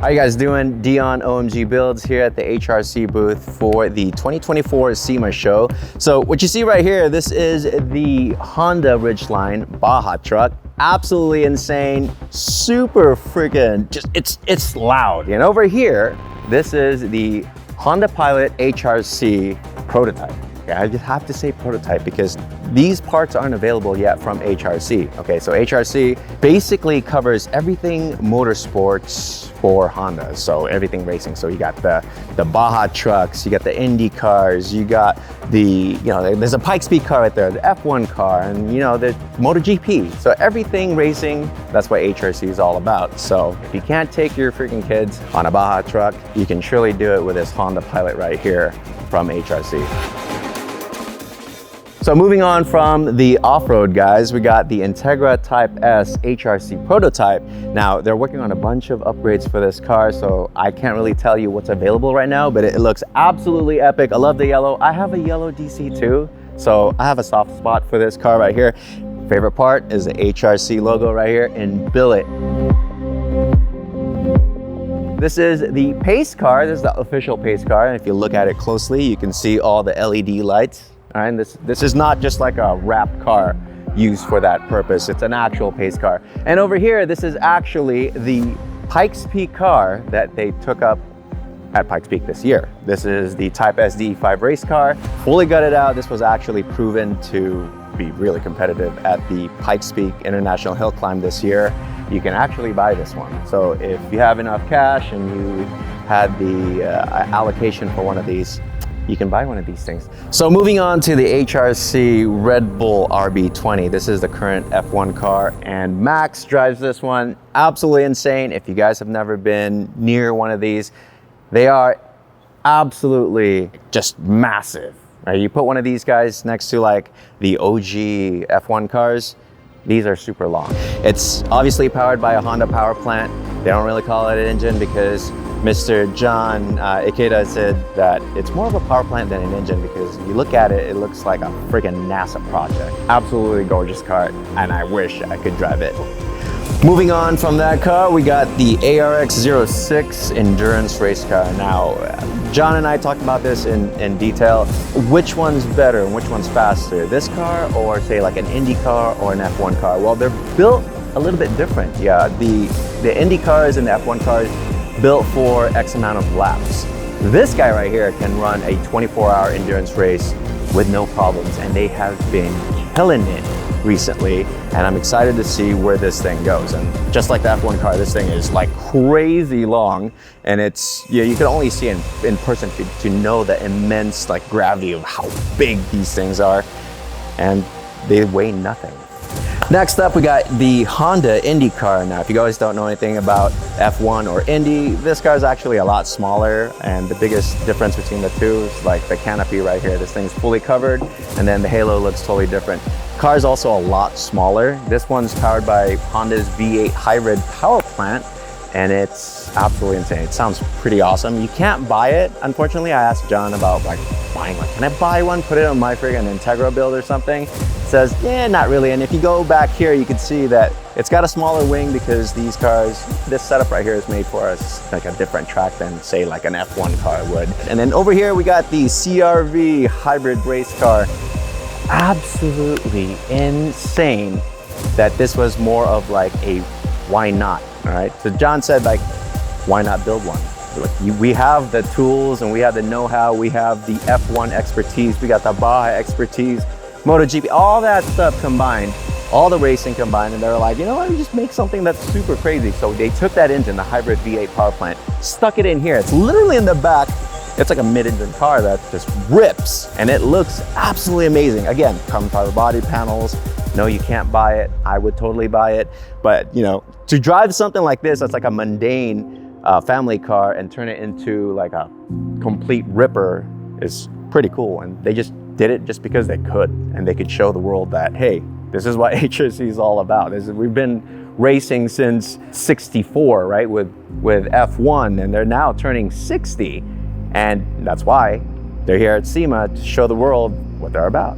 How you guys doing? Dion OMG Builds here at the HRC booth for the 2024 SEMA Show. So what you see right here, this is the Honda Ridgeline Baja truck. Absolutely insane, super freaking, it's loud. And over here, this is the Honda Pilot HRC prototype. I just have to say prototype because these parts aren't available yet from HRC. Okay, so HRC basically covers everything motorsports for Honda. So everything racing. So you got the Baja trucks, you got the Indy cars, you got the, there's a Pikes Peak car right there, the F1 car, and the MotoGP. So everything racing, that's what HRC is all about. So if you can't take your freaking kids on a Baja truck, you can surely do it with this Honda Pilot right here from HRC. So moving on from the off-road guys, we got the Integra Type S HRC prototype. Now they're working on a bunch of upgrades for this car, so I can't really tell you what's available right now, but it looks absolutely epic. I love the yellow. I have a yellow DC too, so I have a soft spot for this car right here. Favorite part is the HRC logo right here in billet. This is the pace car. This is the official pace car, and if you look at it closely, you can see all the LED lights. All right, this is not just like a wrap car used for that purpose. It's an actual pace car. And over here, this is actually the Pikes Peak car that they took up at Pikes Peak this year. This is the Type SD5 race car, fully gutted out. This was actually proven to be really competitive at the Pikes Peak International Hill Climb this year. You can actually buy this one. So if you have enough cash and you had the allocation for one of these, you can buy one of these things. So moving on to the HRC Red Bull RB20. This is the current F1 car, and Max drives this one. Absolutely insane. If you guys have never been near one of these, they are absolutely just massive. Right? You put one of these guys next to like the OG F1 cars, these are super long. It's obviously powered by a Honda power plant. They don't really call it an engine because Mr. John Ikeda said that it's more of a power plant than an engine because you look at it, it looks like a freaking NASA project. Absolutely gorgeous car, and I wish I could drive it. Moving on from that car, we got the ARX-06 endurance race car. Now, John and I talked about this in detail. Which one's better and which one's faster? This car or say like an Indy car or an F1 car? Well, they're built a little bit different. Yeah, the Indy cars and the F1 cars built for X amount of laps. This guy right here can run a 24-hour endurance race with no problems, and they have been killing it recently, and I'm excited to see where this thing goes. And just like the F1 car, this thing is like crazy long, and it's, you can only see it in person to know the immense like gravity of how big these things are, and they weigh nothing. Next up, we got the Honda Indy car. Now, if you guys don't know anything about F1 or Indy, this car is actually a lot smaller, and the biggest difference between the two is like the canopy right here. This thing's fully covered, and then the halo looks totally different. The car is also a lot smaller. This one's powered by Honda's V8 hybrid power plant, and it's absolutely insane. It sounds pretty awesome. You can't buy it. Unfortunately, I asked John about like buying one. Can I buy one, put it on my friggin' Integra build or something? Says, yeah, not really. And if you go back here, you can see that it's got a smaller wing because these cars, this setup right here is made for us like a different track than say like an F1 car would. And then over here, we got the CRV hybrid race car. Absolutely insane that this was more of like a why not, all right? So John said like, why not build one? We have the tools and we have the know-how, we have the F1 expertise, we got the Baja expertise, MotoGP, all that stuff combined, all the racing combined, and they're like, you know what, we just make something that's super crazy. So they took that engine, the hybrid V8 power plant, stuck it in here. It's literally in the back. It's like a mid-engine car that just rips, and it looks absolutely amazing. Again, carbon fiber body panels. No, you can't buy it. I would totally buy it. But to drive something like this, that's like a mundane family car and turn it into like a complete ripper is pretty cool. And they just did it just because they could, and they could show the world that, hey, this is what HRC is all about. We've been racing since '64, right, with F1, and they're now turning 60. And that's why they're here at SEMA to show the world what they're about.